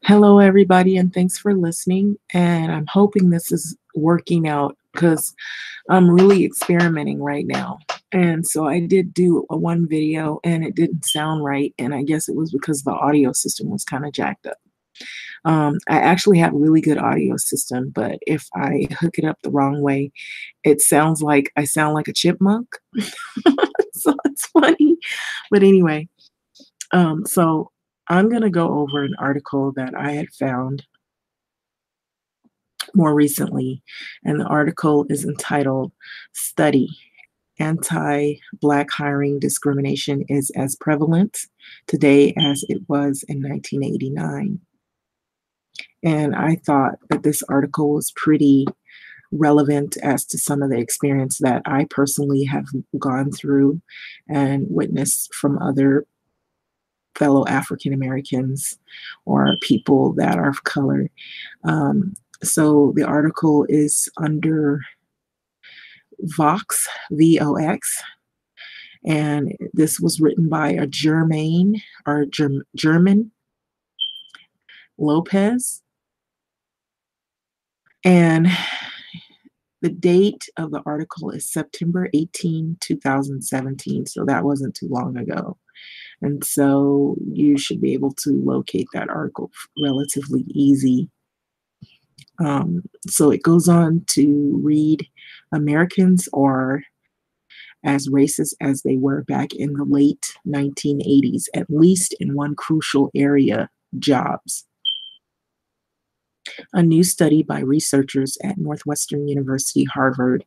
Hello, everybody, and thanks for listening. And I'm hoping this is working out because I'm really experimenting right now. And so I did do a one video and it didn't sound right. And I guess it was because the audio system was kind of jacked up. I actually have a really good audio system, but if I hook it up the wrong way, it sounds like I sound like a chipmunk. So it's funny. But anyway, so I'm going to go over an article that I had found more recently, and the article is entitled Study Anti Black Hiring Discrimination is as Prevalent Today as it was in 1989. And I thought that this article was pretty relevant as to some of the experience that I personally have gone through and witnessed from other fellow African Americans or people that are of color. So the article is under Vox, VOX, and this was written by a German Lopez. And the date of the article is September 18, 2017. So that wasn't too long ago. And so you should be able to locate that article relatively easy. So it goes on to read Americans are as racist as they were back in the late 1980s, at least in one crucial area, jobs. A new study by researchers at Northwestern University, Harvard,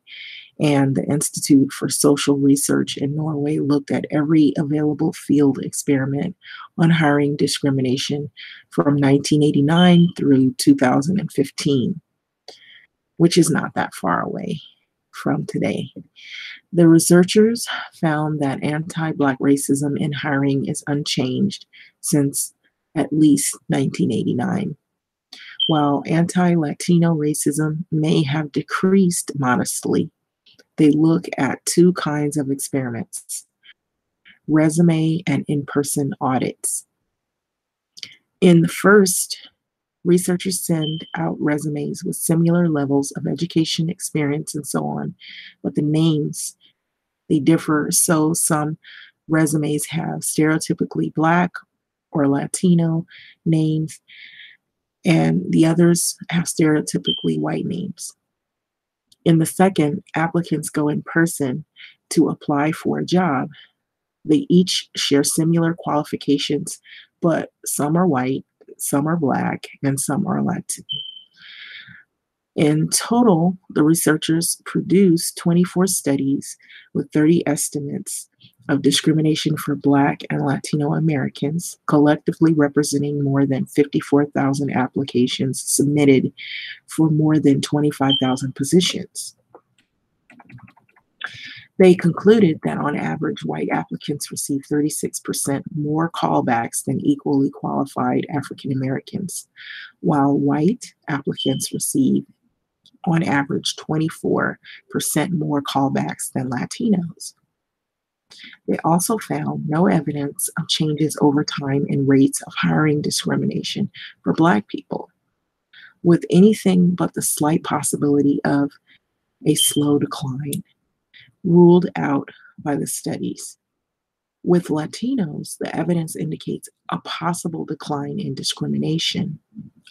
and the Institute for Social Research in Norway looked at every available field experiment on hiring discrimination from 1989 through 2015, which is not that far away from today. The researchers found that anti-Black racism in hiring is unchanged since at least 1989. While anti-Latino racism may have decreased modestly, they look at two kinds of experiments: resume and in-person audits. In the first, researchers send out resumes with similar levels of education, experience, and so on, but the names, they differ. So some resumes have stereotypically Black or Latino names, and the others have stereotypically white names. In the second, applicants go in person to apply for a job. They each share similar qualifications, but some are white, some are Black, and some are Latino. In total, the researchers produced 24 studies with 30 estimates of discrimination for Black and Latino Americans, collectively representing more than 54,000 applications submitted for more than 25,000 positions. They concluded that on average, white applicants receive 36% more callbacks than equally qualified African Americans, while white applicants receive on average 24% more callbacks than Latinos. They also found no evidence of changes over time in rates of hiring discrimination for Black people, with anything but the slight possibility of a slow decline ruled out by the studies. With Latinos, the evidence indicates a possible decline in discrimination,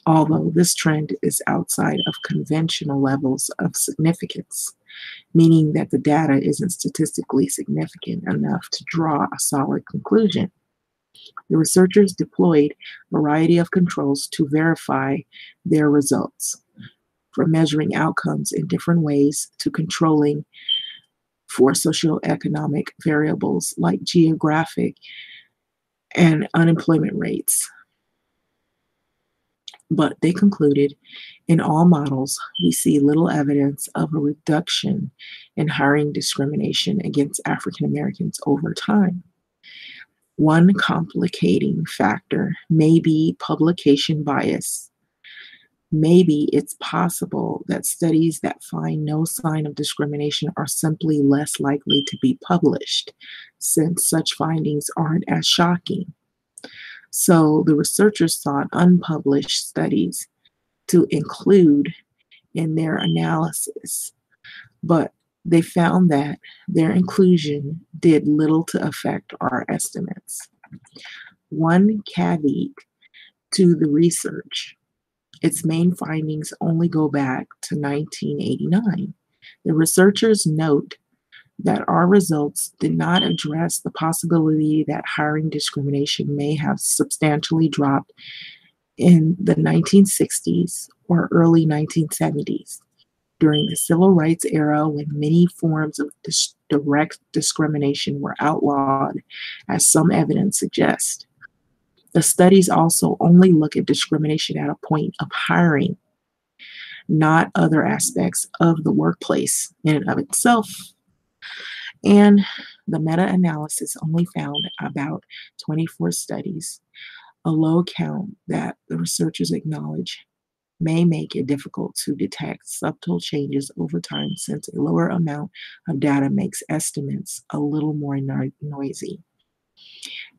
although this trend is outside of conventional levels of significance, meaning that the data isn't statistically significant enough to draw a solid conclusion. The researchers deployed a variety of controls to verify their results, from measuring outcomes in different ways to controlling for socioeconomic variables like geographic and unemployment rates. But they concluded, in all models, we see little evidence of a reduction in hiring discrimination against African Americans over time. One complicating factor may be publication bias. Maybe it's possible that studies that find no sign of discrimination are simply less likely to be published, since such findings aren't as shocking. So the researchers sought unpublished studies to include in their analysis, but they found that their inclusion did little to affect our estimates. One caveat to the research: its main findings only go back to 1989. The researchers note that our results did not address the possibility that hiring discrimination may have substantially dropped in the 1960s or early 1970s, during the civil rights era when many forms of direct discrimination were outlawed, as some evidence suggests. The studies also only look at discrimination at a point of hiring, not other aspects of the workplace in and of itself. And the meta analysis only found about 24 studies, a low count that the researchers acknowledge may make it difficult to detect subtle changes over time, since a lower amount of data makes estimates a little more noisy.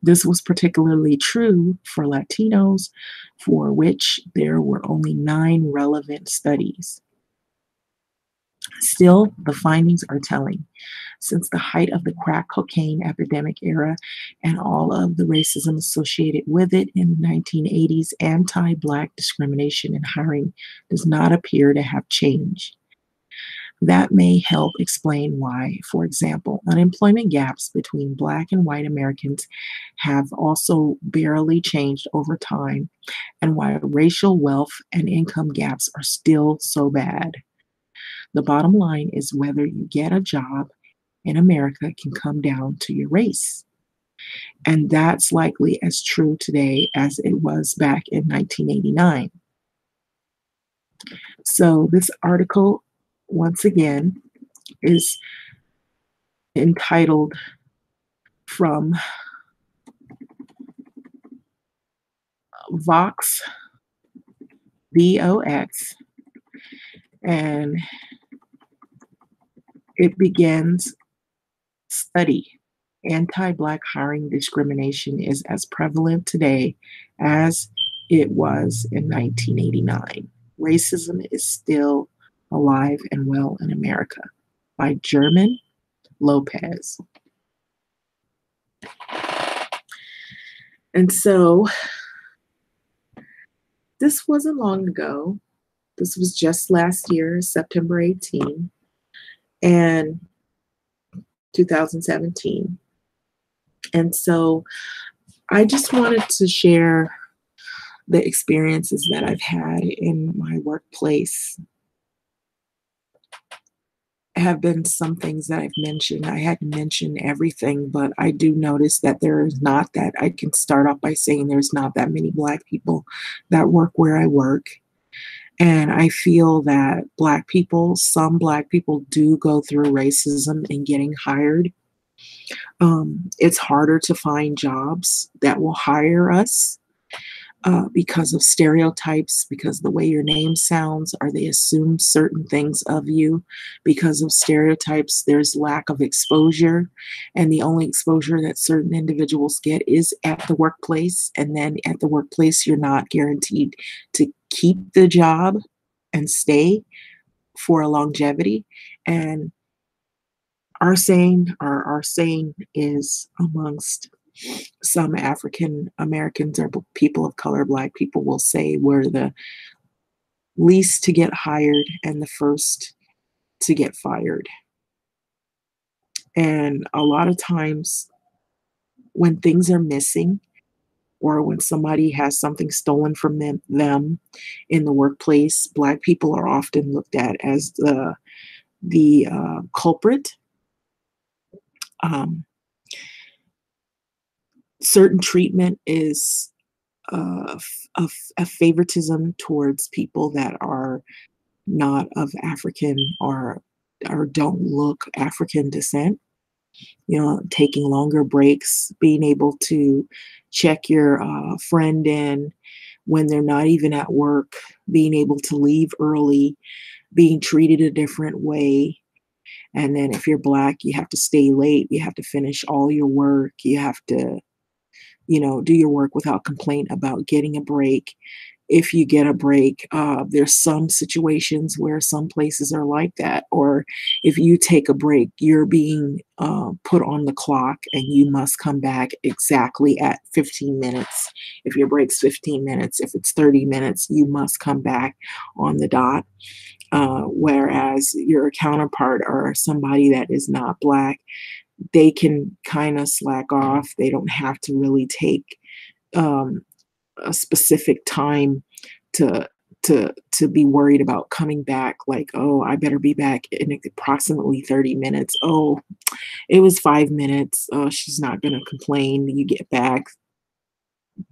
This was particularly true for Latinos, for which there were only 9 relevant studies. Still, the findings are telling. Since the height of the crack cocaine epidemic era and all of the racism associated with it in the 1980s, anti-Black discrimination in hiring does not appear to have changed. That may help explain why, for example, unemployment gaps between Black and white Americans have also barely changed over time, and why racial wealth and income gaps are still so bad. The bottom line is whether you get a job in America can come down to your race. And that's likely as true today as it was back in 1989. So, this article, once again, is entitled From Vox, VOX, and it begins: study. Anti-Black hiring discrimination is as prevalent today as it was in 1989. Racism is still alive and well in America, by German Lopez. And so this wasn't long ago. This was just last year, September 18, and 2017. And so I just wanted to share the experiences that I've had in my workplace. Have been some things that I've mentioned. I hadn't mentioned everything, but I do notice that there's not that. I can start off by saying there's not that many Black people that work where I work. And I feel that some Black people do go through racism in getting hired. It's harder to find jobs that will hire us because of stereotypes, because of the way your name sounds, or they assume certain things of you. Because of stereotypes, there's lack of exposure, and the only exposure that certain individuals get is at the workplace. And then at the workplace, you're not guaranteed to keep the job and stay for a longevity. And our saying is, amongst some African Americans or people of color, Black people will say, we're the least to get hired and the first to get fired. And a lot of times when things are missing, or when somebody has something stolen from them in the workplace, Black people are often looked at as the culprit. Certain treatment is a favoritism towards people that are not of African or don't look African descent. Taking longer breaks, being able to check your friend in when they're not even at work, being able to leave early, being treated a different way. And then if you're Black, you have to stay late. You have to finish all your work. You have to, do your work without complaint about getting a break. If you get a break, there's some situations where some places are like that. Or if you take a break, you're being put on the clock and you must come back exactly at 15 minutes. If your break's 15 minutes, if it's 30 minutes, you must come back on the dot. Whereas your counterpart or somebody that is not Black, they can kind of slack off. They don't have to really take um, a specific time to to be worried about coming back. Like, oh, I better be back in approximately 30 minutes. Oh, it was 5 minutes. Oh, she's not going to complain. You get back.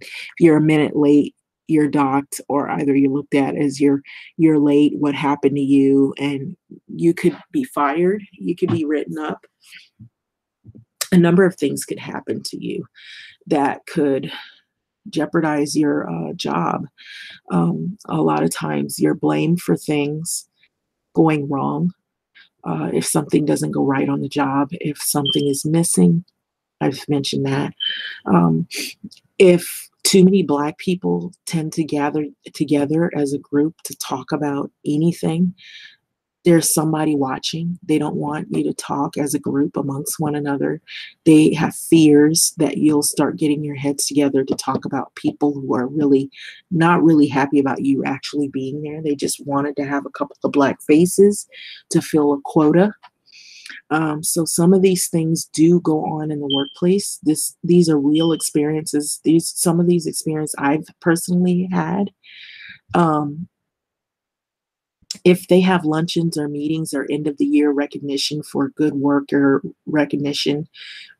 If you're a minute late, you're docked, or either you're looked at as you're late. What happened to you? And you could be fired. You could be written up. A number of things could happen to you that could jeopardize your job. A lot of times you're blamed for things going wrong. If something doesn't go right on the job, if something is missing, I've mentioned that. Um, if too many Black people tend to gather together as a group to talk about anything, there's somebody watching. They don't want you to talk as a group amongst one another. They have fears that you'll start getting your heads together to talk about people who are really not really happy about you actually being there. They just wanted to have a couple of Black faces to fill a quota. So some of these things do go on in the workplace. These are real experiences. Some of these experiences I've personally had. Um, if they have luncheons or meetings or end of the year recognition for good work or recognition,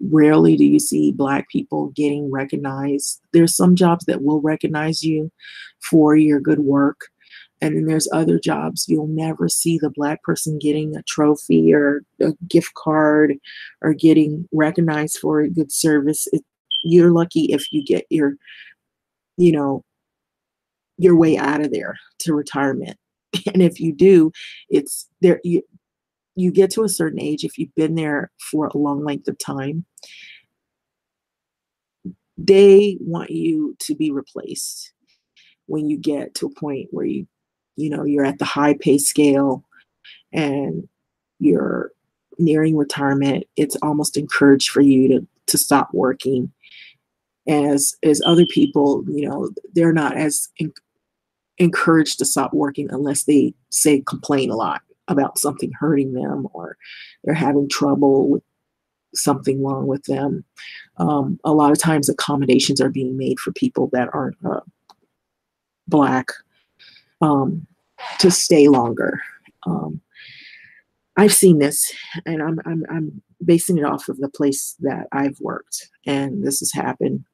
rarely do you see Black people getting recognized. There's some jobs that will recognize you for your good work. And then there's other jobs you'll never see the Black person getting a trophy or a gift card or getting recognized for a good service. You're lucky if you get you know, your way out of there to retirement. And if you do, it's there. You get to a certain age, if you've been there for a long length of time, they want you to be replaced. When you get to a point where you're at the high pay scale and you're nearing retirement, it's almost encouraged for you to stop working. As other people, they're not as encouraged to stop working unless they say complain a lot about something hurting them or they're having trouble with something wrong with them. A lot of times accommodations are being made for people that aren't Black to stay longer. Um, I've seen this, and I'm basing it off of the place that I've worked, and this has happened.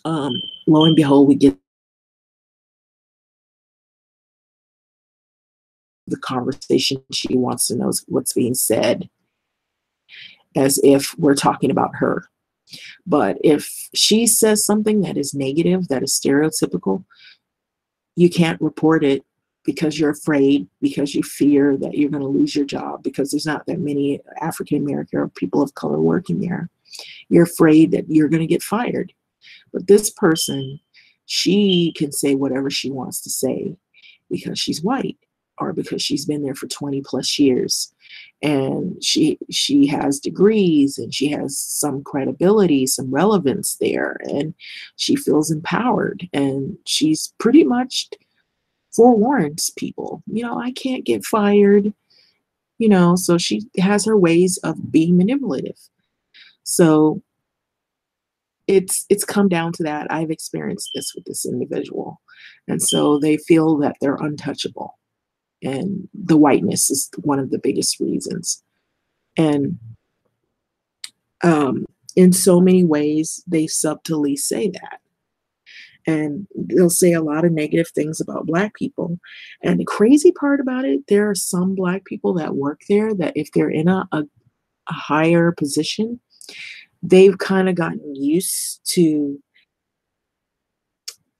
Lo and behold, we get the conversation. She wants to know what's being said, as if we're talking about her. But if she says something that is negative, that is stereotypical, you can't report it because you're afraid, because you fear that you're going to lose your job, because there's not that many African American or people of color working there. You're afraid that you're going to get fired. But this person, she can say whatever she wants to say because she's white or because she's been there for 20 plus years. And she has degrees and she has some credibility, some relevance there, and she feels empowered, and she's pretty much forewarns people, I can't get fired, so she has her ways of being manipulative. So it's come down to that. I've experienced this with this individual. And so they feel that they're untouchable. And the whiteness is one of the biggest reasons. And in so many ways, they subtly say that. And they'll say a lot of negative things about Black people. And the crazy part about it, there are some Black people that work there that if they're in a higher position, they've kind of gotten used to,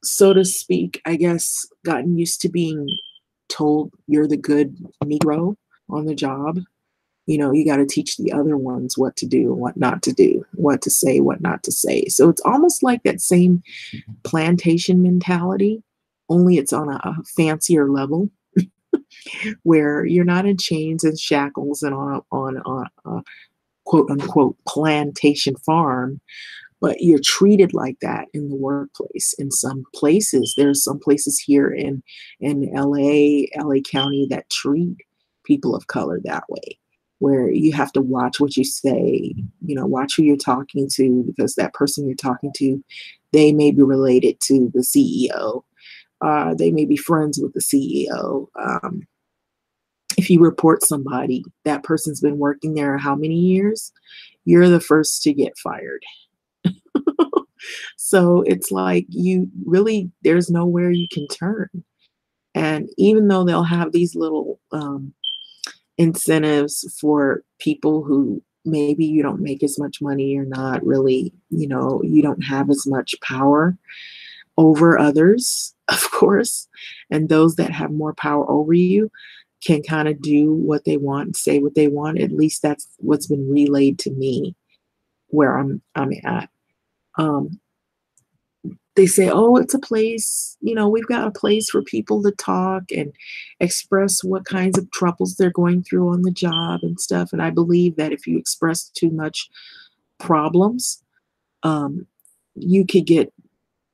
so to speak, I guess, gotten used to being told you're the good Negro on the job. You got to teach the other ones what to do and what not to do, what to say, what not to say. So it's almost like that same plantation mentality, only it's on a fancier level where you're not in chains and shackles and on a quote unquote plantation farm, but you're treated like that in the workplace. In some places, there's some places here in LA County that treat people of color that way, where you have to watch what you say, watch who you're talking to, because that person you're talking to, they may be related to the CEO. They may be friends with the CEO. If you report somebody, that person's been working there how many years? You're the first to get fired. So it's like you really, there's nowhere you can turn. And even though they'll have these little incentives for people who maybe you don't make as much money, you're not really, you don't have as much power over others, of course. And those that have more power over you can kind of do what they want, say what they want. At least that's what's been relayed to me where I'm at. Um, they say, oh, it's a place, we've got a place for people to talk and express what kinds of troubles they're going through on the job and stuff. And I believe that if you express too much problems, um, you could get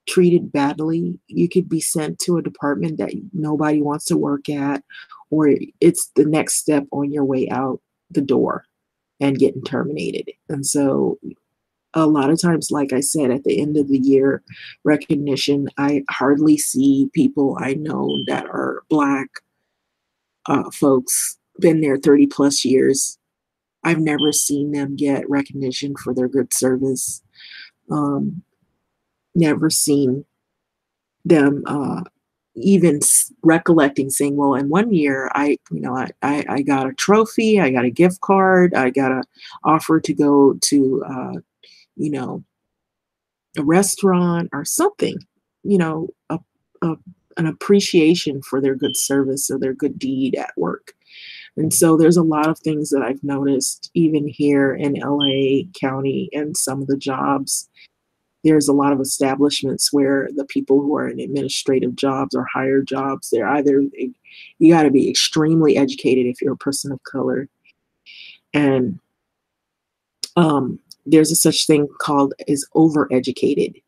treated badly. You could be sent to a department that nobody wants to work at, or it's the next step on your way out the door and getting terminated. And so a lot of times, like I said, at the end of the year recognition, I hardly see people I know that are Black folks, been there 30 plus years. I've never seen them get recognition for their good service. Um, Never seen them even recollecting saying, well, in one year I got a trophy, I got a gift card, I got a offer to go to you know a restaurant or something, a an appreciation for their good service or their good deed at work. And so there's a lot of things that I've noticed even here in LA County and some of the jobs. There's a lot of establishments where the people who are in administrative jobs or higher jobs, they're either, you got to be extremely educated if you're a person of color. And there's a such thing called is overeducated,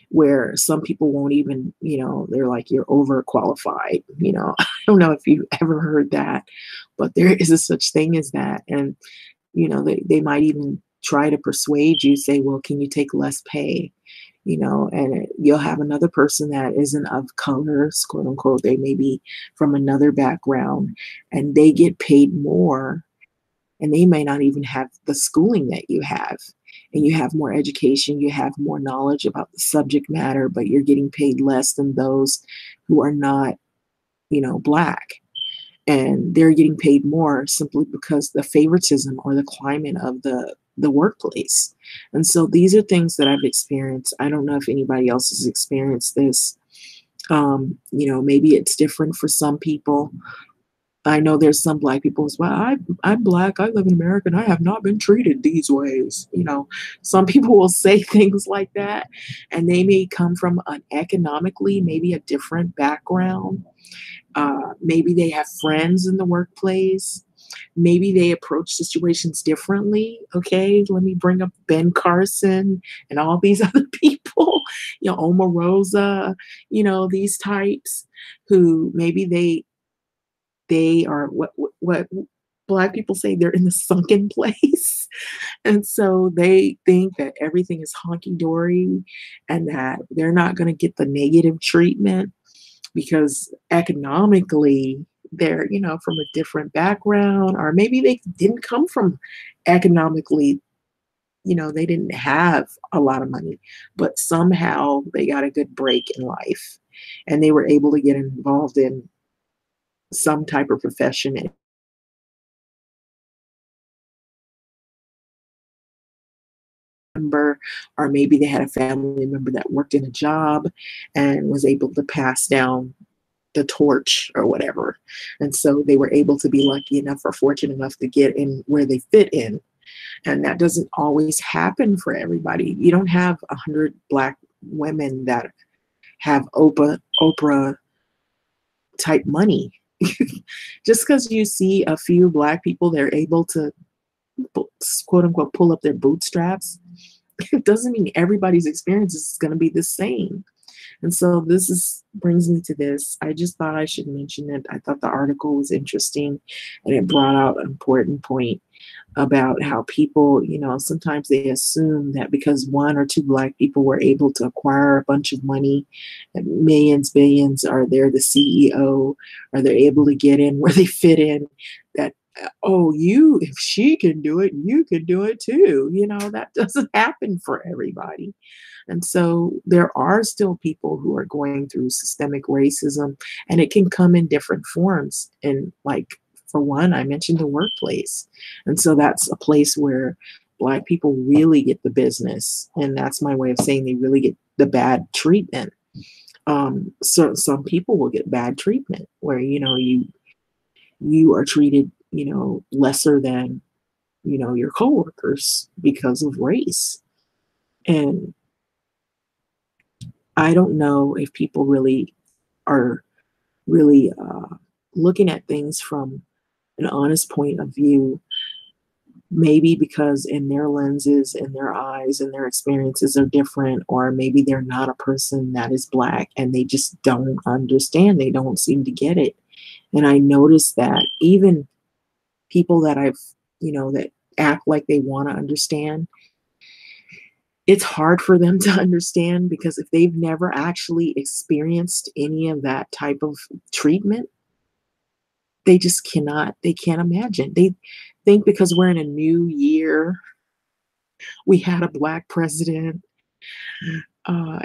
where some people won't even, they're like, you're overqualified. I don't know if you've ever heard that, but there is a such thing as that. And, they might even try to persuade you, say, well, can you take less pay? And you'll have another person that isn't of color, quote unquote, they may be from another background and they get paid more and they may not even have the schooling that you have. And you have more education, you have more knowledge about the subject matter, but you're getting paid less than those who are not, Black. And they're getting paid more simply because the favoritism or the climate of the workplace. And so these are things that I've experienced. I don't know if anybody else has experienced this. Maybe it's different for some people. I know there's some Black people as well. I'm Black. I live in America and I have not been treated these ways. Some people will say things like that and they may come from an economically, maybe a different background. Maybe they have friends in the workplace. Maybe they approach situations differently. Okay, let me bring up Ben Carson and all these other people, Omarosa, these types who maybe they are what Black people say, they're in the sunken place. And so they think that everything is honky dory and that they're not going to get the negative treatment because economically they're, from a different background, or maybe they didn't come from economically, they didn't have a lot of money, but somehow they got a good break in life and they were able to get involved in some type of profession and member, or maybe they had a family member that worked in a job and was able to pass down the torch or whatever. And so they were able to be lucky enough or fortunate enough to get in where they fit in. And that doesn't always happen for everybody. You don't have 100 Black women that have Oprah type money. Just because you see a few Black people, they're able to quote unquote pull up their bootstraps, it doesn't mean everybody's experience is going to be the same. And so brings me to this. I just thought I should mention it. I thought the article was interesting and it brought out an important point about how people, sometimes they assume that because one or two Black people were able to acquire a bunch of money, millions, billions, or they're the CEO, or they're able to get in where they fit in, that, oh, if she can do it, you can do it too. That doesn't happen for everybody. And so there are still people who are going through systemic racism, and it can come in different forms. And like, for one, I mentioned the workplace. And so that's a place where Black people really get the business. And that's my way of saying they really get the bad treatment. So some people will get bad treatment where, you are treated, lesser than, your coworkers because of race. And I don't know if people really are really looking at things from an honest point of view, maybe because in their lenses and their eyes and their experiences are different, or maybe they're not a person that is Black and they just don't understand. They don't seem to get it. And I noticed that even people that that act like they want to understand, it's hard for them to understand because if they've never actually experienced any of that type of treatment, they can't imagine. They think because we're in a new year, we had a Black president,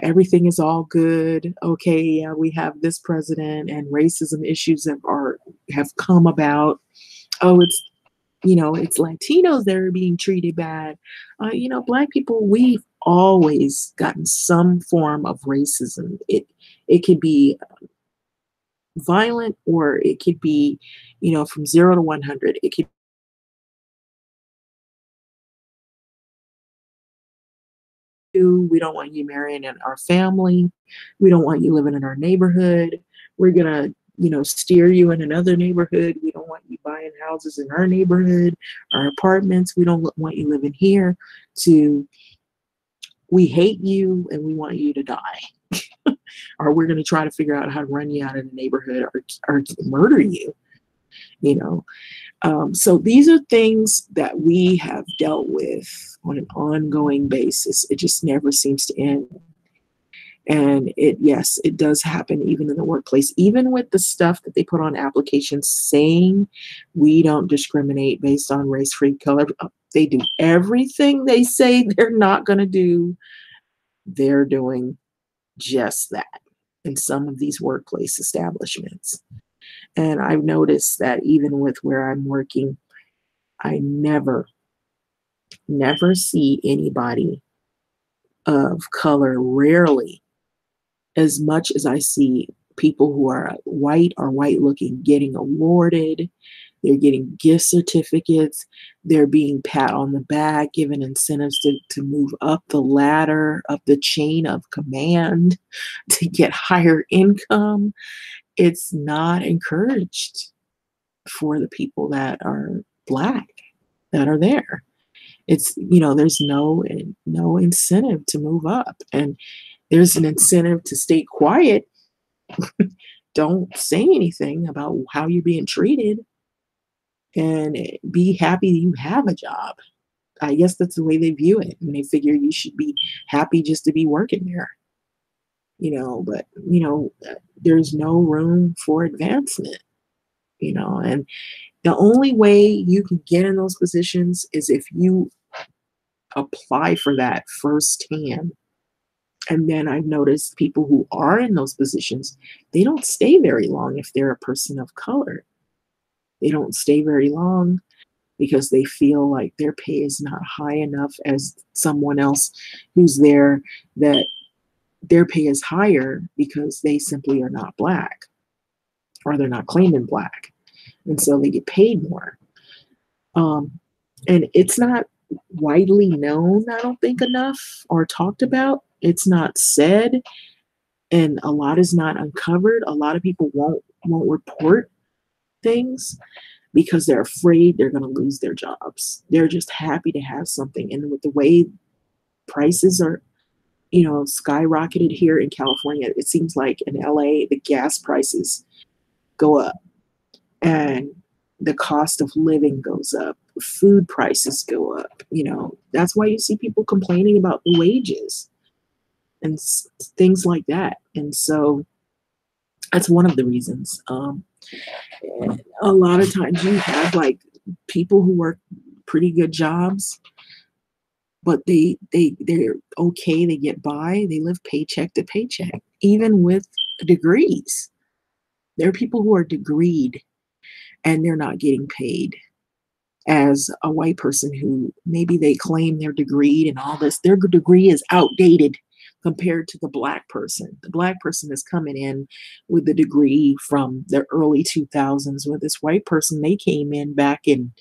everything is all good. Okay, yeah, we have this president and racism issues have come about. Oh, it's Latinos that are being treated bad. Black people, we've always gotten some form of racism. It could be violent, or it could be, from 0 to 100. It could be, we don't want you marrying in our family. We don't want you living in our neighborhood. We're gonna, steer you in another neighborhood. We don't want you buying houses in our neighborhood, our apartments. We don't want you living here. We hate you and we want you to die. Or we're going to try to figure out how to run you out of the neighborhood, or murder you, So these are things that we have dealt with on an ongoing basis. It just never seems to end. And yes, it does happen even in the workplace, even with the stuff that they put on applications saying we don't discriminate based on race, creed, color. They do everything they say they're not going to do. They're doing just that in some of these workplace establishments. And I've noticed that even with where I'm working, I never see anybody of color, rarely, as much as I see people who are white or white looking getting awarded. They're getting gift certificates. They're being pat on the back, given incentives to move up the ladder of the chain of command to get higher income. It's not encouraged for the people that are Black that are there. It's, there's no incentive to move up, and there's an incentive to stay quiet. Don't say anything about how you're being treated, and be happy you have a job. I guess that's the way they view it, and they figure you should be happy just to be working there. But there's no room for advancement. And the only way you can get in those positions is if you apply for that firsthand. And then I've noticed people who are in those positions, they don't stay very long if they're a person of color. They don't stay very long because they feel like their pay is not high enough as someone else who's there, that their pay is higher because they simply are not Black. or they're not claiming Black. And so they get paid more. Um, and it's not widely known, I don't think, enough or talked about. It's not said, and a lot is not uncovered. A lot of people won't report things because they're afraid they're going to lose their jobs. They're just happy to have something. And with the way prices are, skyrocketed here in California, it seems like in LA, the gas prices go up and the cost of living goes up. Food prices go up. That's why you see people complaining about the wages and things like that. And so that's one of the reasons. A lot of times you have like people who work pretty good jobs, but they're okay. They get by. They live paycheck to paycheck, even with degrees. There are people who are degreed and they're not getting paid as a white person who maybe they claim they're degreed and all this. Their degree is outdated compared to the Black person. The Black person is coming in with the degree from the early 2000s, with this white person, they came in back in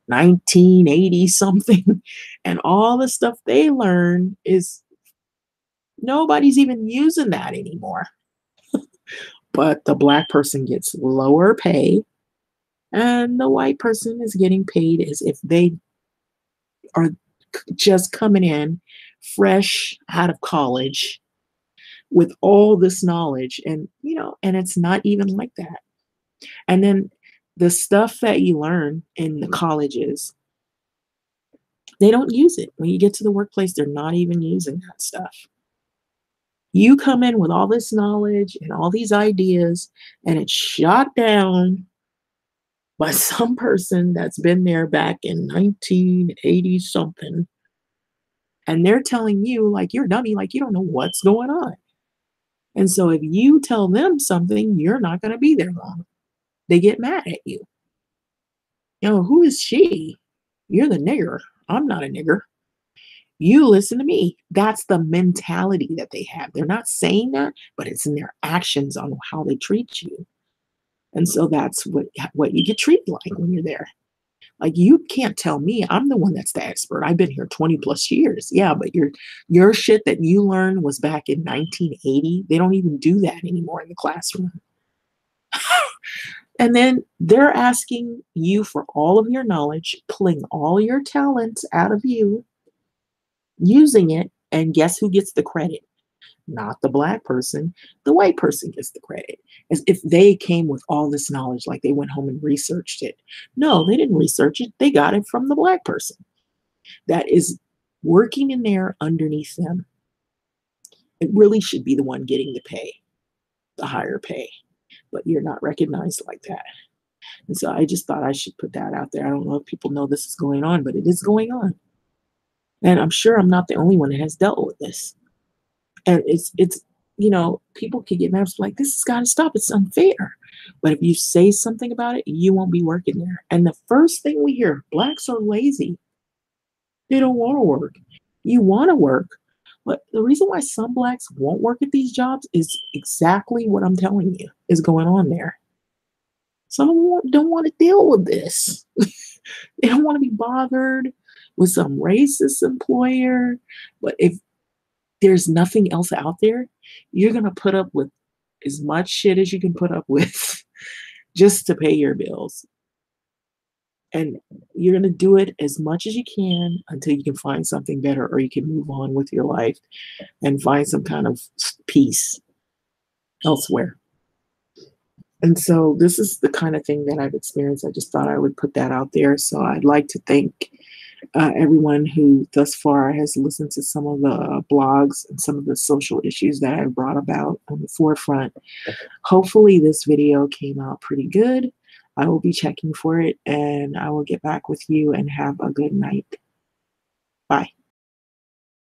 1980 something, and all the stuff they learned is nobody's even using that anymore. But the Black person gets lower pay, and the white person is getting paid as if they are just coming in fresh out of college with all this knowledge. And and it's not even like that. And then the stuff that you learn in the colleges, they don't use it. When you get to the workplace, they're not even using that stuff. You come in with all this knowledge and all these ideas, and it's shot down by some person that's been there back in 1980 something. And they're telling you, like, you're a dummy, like, you don't know what's going on. And so if you tell them something, you're not going to be there long. They get mad at you. Who is she? You're the nigger. I'm not a nigger. You listen to me. That's the mentality that they have. They're not saying that, but it's in their actions on how they treat you. And so that's what you get treated like when you're there. Like, you can't tell me I'm the one that's the expert. I've been here 20 plus years. Yeah, but your shit that you learned was back in 1980. They don't even do that anymore in the classroom. And then they're asking you for all of your knowledge, pulling all your talents out of you, using it, and guess who gets the credit? Not the Black person. The white person gets the credit, as if they came with all this knowledge, like they went home and researched it. No, they didn't research it. They got it from the Black person that is working in there underneath them. It really should be the one getting the pay, the higher pay, but you're not recognized like that. And so I just thought I should put that out there. I don't know if people know this is going on, but it is going on. And I'm sure I'm not the only one that has dealt with this. And it's people can get mad, like, this has got to stop. It's unfair. But if you say something about it, you won't be working there. And the first thing we hear, Blacks are lazy. They don't want to work. You want to work. But the reason why some Blacks won't work at these jobs is exactly what I'm telling you is going on there. Some of them don't want to deal with this. They don't want to be bothered with some racist employer. But if there's nothing else out there, you're going to put up with as much shit as you can put up with just to pay your bills. And you're going to do it as much as you can until you can find something better, or you can move on with your life and find some kind of peace elsewhere. And so this is the kind of thing that I've experienced. I just thought I would put that out there. So I'd like to thank everyone who thus far has listened to some of the blogs and some of the social issues that I brought about on the forefront. Hopefully this video came out pretty good. I will be checking for it, and I will get back with you, and have a good night. Bye.